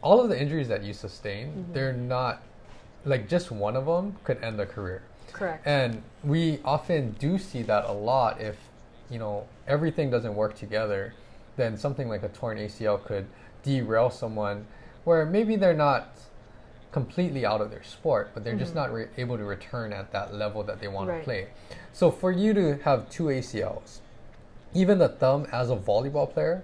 all of the injuries that you sustain, they're not like just one of them could end a career. Correct. And we often do see that a lot. If everything doesn't work together, then something like a torn ACL could derail someone where maybe they're not completely out of their sport, but they're just not able to return at that level that they want to play. So for you to have two ACLs, even the thumb as a volleyball player,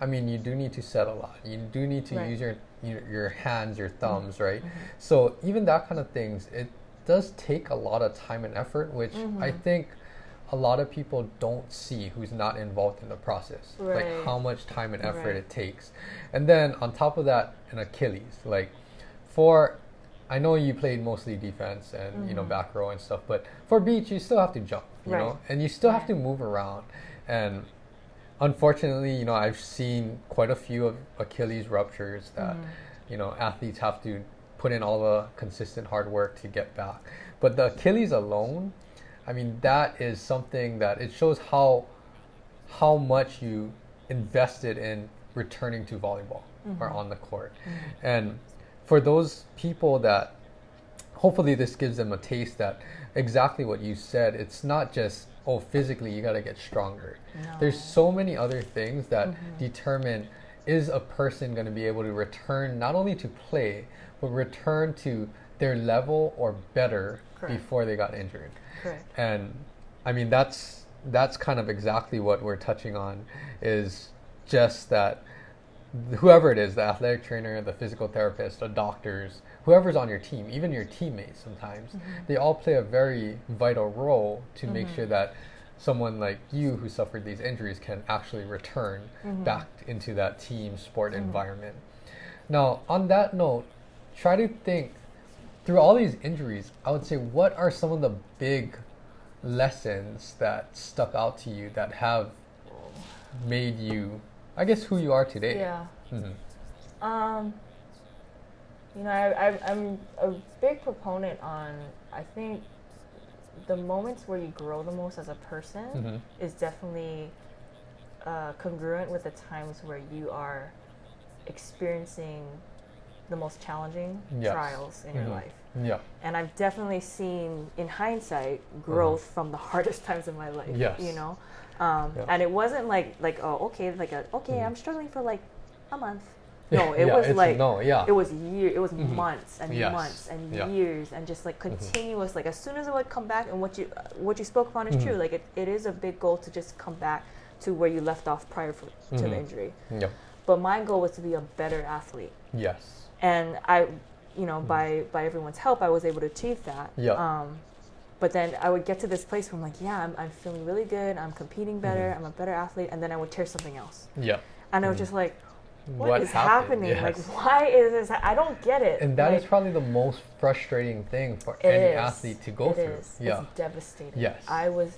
I mean, you do need to set a lot. You do need to use your hands, your thumbs, right? So even that kind of things, it does take a lot of time and effort, which I think a lot of people don't see who's not involved in the process. Like how much time and effort it takes. And then on top of that, an Achilles. Like I know you played mostly defense and back row and stuff, but for beach you still have to jump, you know, and you still have to move around. And unfortunately, I've seen quite a few of Achilles ruptures that athletes have to put in all the consistent hard work to get back. But the Achilles alone, I mean, that is something that it shows how much you invested in returning to volleyball or on the court. And for those people that, hopefully this gives them a taste that exactly what you said, it's not just, physically you got to get stronger. No. There's so many other things that determine, is a person going to be able to return not only to play, but return to their level or better before they got injured. Correct. And I mean, that's kind of exactly what we're touching on, is just that whoever it is, the athletic trainer, the physical therapist, the doctors, whoever's on your team, even your teammates sometimes, they all play a very vital role to make sure that someone like you who suffered these injuries can actually return back into that team sport environment. Now, on that note, try to think through all these injuries, I would say, what are some of the big lessons that stuck out to you that have made you, I guess, who you are today? Yeah. I'm a big proponent on, I think, the moments where you grow the most as a person is definitely congruent with the times where you are experiencing the most challenging trials in your life. Yeah. And I've definitely seen, in hindsight, growth from the hardest times in my life. Yes. And it wasn't like I'm struggling for like a month. No, it was like it was years, it was months and months and years, and just like continuous. Like as soon as it would come back, and what you spoke upon is true. Like it is a big goal to just come back to where you left off prior to the injury. Yeah. But my goal was to be a better athlete. Yes. And I, by everyone's help, I was able to achieve that. Yeah. But then I would get to this place where I'm like, I'm feeling really good. I'm competing better. I'm a better athlete. And then I would tear something else. Yeah. And I was just like, what is happening? Yes. Like, why is this? I don't get it. And that is probably the most frustrating thing for any athlete to go through. Yeah. It's devastating. Yes. I was,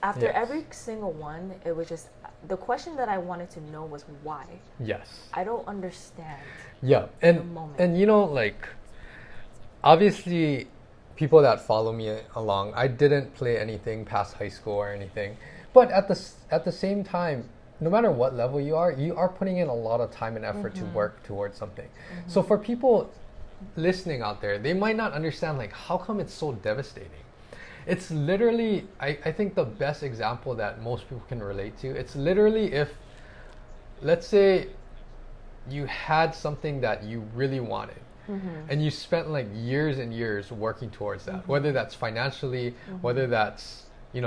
after every single one, it was just, the question that I wanted to know was why. Yes. I don't understand. Yeah. And like, obviously, people that follow me along, I didn't play anything past high school or anything. But at the same time, no matter what level you are putting in a lot of time and effort to work towards something. So for people listening out there, they might not understand, like, how come it's so devastating? It's literally, I think the best example that most people can relate to, it's literally if, let's say, you had something that you really wanted, and you spent like years and years working towards that, whether that's financially, whether that's,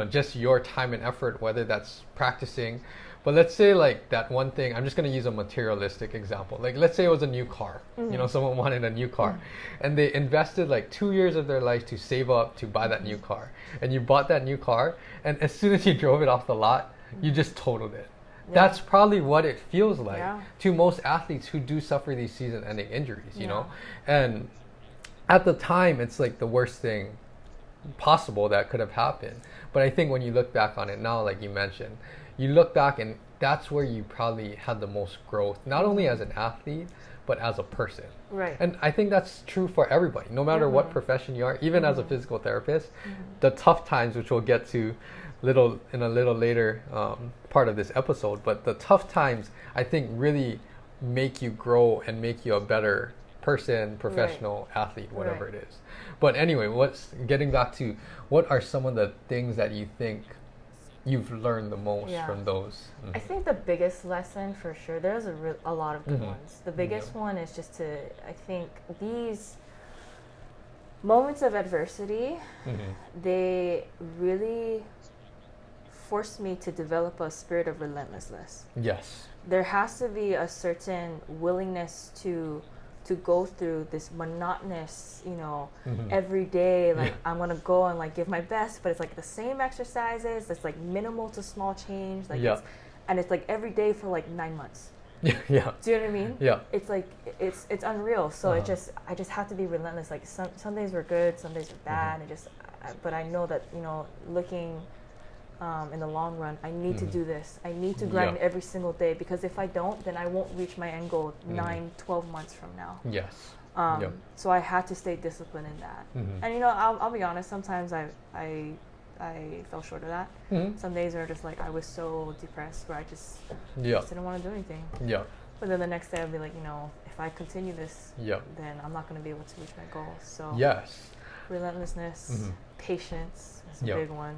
just your time and effort, whether that's practicing. But let's say like that one thing, I'm just going to use a materialistic example. Like let's say it was a new car, someone wanted a new car and they invested like 2 years of their life to save up to buy that new car. And you bought that new car, and as soon as you drove it off the lot, you just totaled it. Yeah. That's probably what it feels like to most athletes who do suffer these season-ending injuries, you know? And at the time, it's like the worst thing possible that could have happened. But I think when you look back on it now, like you mentioned, you look back and that's where you probably had the most growth, not only as an athlete, but as a person. Right. And I think that's true for everybody, no matter what profession you are, even as a physical therapist, the tough times, which we'll get to in a little later part of this episode, but the tough times, I think, really make you grow and make you a better person, professional, athlete, whatever it is. But anyway, getting back to what are some of the things that you think you've learned the most from those? I think the biggest lesson for sure, there's a lot of good ones. The biggest one is just I think these moments of adversity, they really forced me to develop a spirit of relentlessness. Yes. There has to be a certain willingness to go through this monotonous, every day, like I'm gonna go and like give my best, but it's like the same exercises, it's like minimal to small change, like it's like every day for like 9 months. Yeah. Do you know what I mean? Yeah. It's like it's unreal. So I just have to be relentless. Like some days were good, some days were bad. But I know that looking in the long run, I need to do this. I need to grind every single day, because if I don't, then I won't reach my end goal 9-12 months from now. Yes. So I had to stay disciplined in that. And I'll be honest, sometimes I fell short of that. Some days are just like I was so depressed where I just didn't want to do anything. Yeah. But then the next day I'd be like, if I continue this, then I'm not going to be able to reach my goal. So relentlessness, patience is a big one.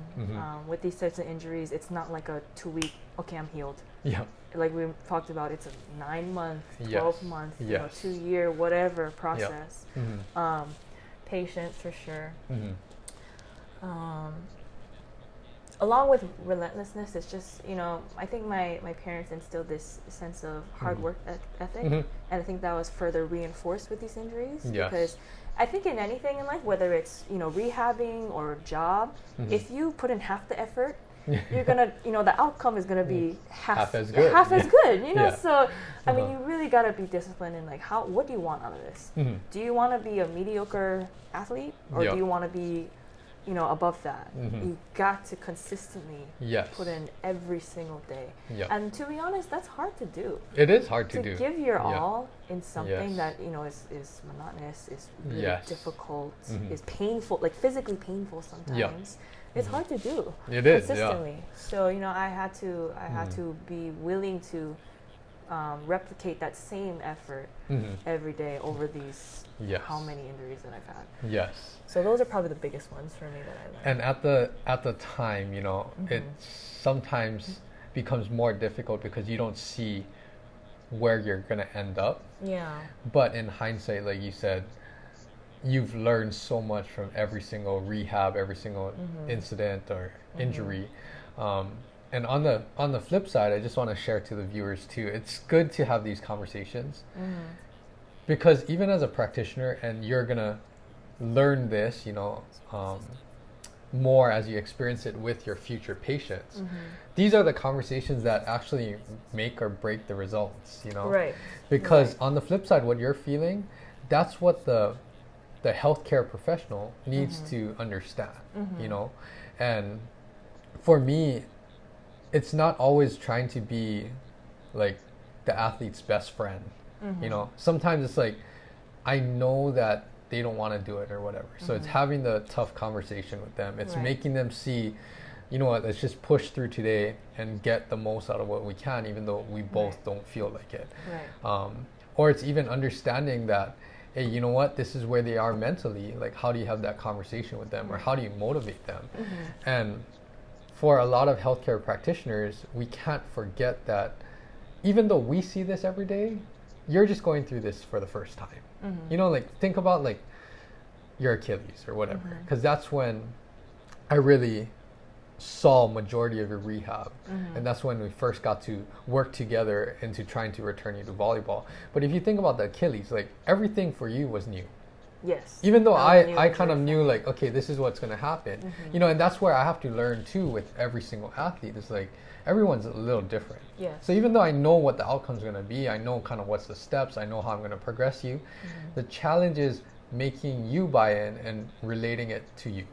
With these types of injuries, it's not like a 2-week, okay, I'm healed. Yeah. Like we talked about, it's a 9-month, 12-month, 2-year, whatever process. Patience for sure. Along with relentlessness, it's just, I think my parents instilled this sense of hard work ethic, and I think that was further reinforced with these injuries, because I think in anything in life, whether it's, rehabbing or a job, if you put in half the effort, you're gonna, the outcome is gonna be half as good. So, I mean, you really gotta be disciplined in like what do you want out of this? Do you want to be a mediocre athlete, or do you want to be above that? You got to consistently put in every single day. And to be honest, that's hard to do. It is hard to do. To give your all in something that, is monotonous, is really difficult, is painful, like physically painful sometimes. It's hard to do. It is consistently. So, I had to be willing to replicate that same effort every day over these how many injuries that I've had. Yes. So those are probably the biggest ones for me that I learned. And at the time, it sometimes becomes more difficult because you don't see where you're gonna end up. Yeah. But in hindsight, like you said, you've learned so much from every single rehab, every single incident or injury. And on the flip side, I just want to share to the viewers too, it's good to have these conversations, because even as a practitioner, and you're gonna learn this, more as you experience it with your future patients. These are the conversations that actually make or break the results, Right. Because on the flip side, what you're feeling, that's what the healthcare professional needs to understand, And for me, it's not always trying to be like the athlete's best friend. Sometimes it's like, I know that they don't want to do it or whatever. So it's having the tough conversation with them. It's making them see, let's just push through today and get the most out of what we can, even though we both don't feel like it. Or it's even understanding that, hey, you know what, this is where they are mentally. Like, how do you have that conversation with them, or how do you motivate them? And for a lot of healthcare practitioners, we can't forget that even though we see this every day, you're just going through this for the first time. Like, think about like your Achilles or whatever, because that's when I really saw majority of your rehab, and that's when we first got to work together into trying to return you to volleyball. But if you think about the Achilles, like, everything for you was new. Yes. Even though I kind of knew, like, okay, this is what's going to happen, and that's where I have to learn too with every single athlete. It's like, everyone's a little different. Yes. So even though I know what the outcome's going to be, I know kind of what's the steps, I know how I'm going to progress you, the challenge is making you buy in and relating it to you.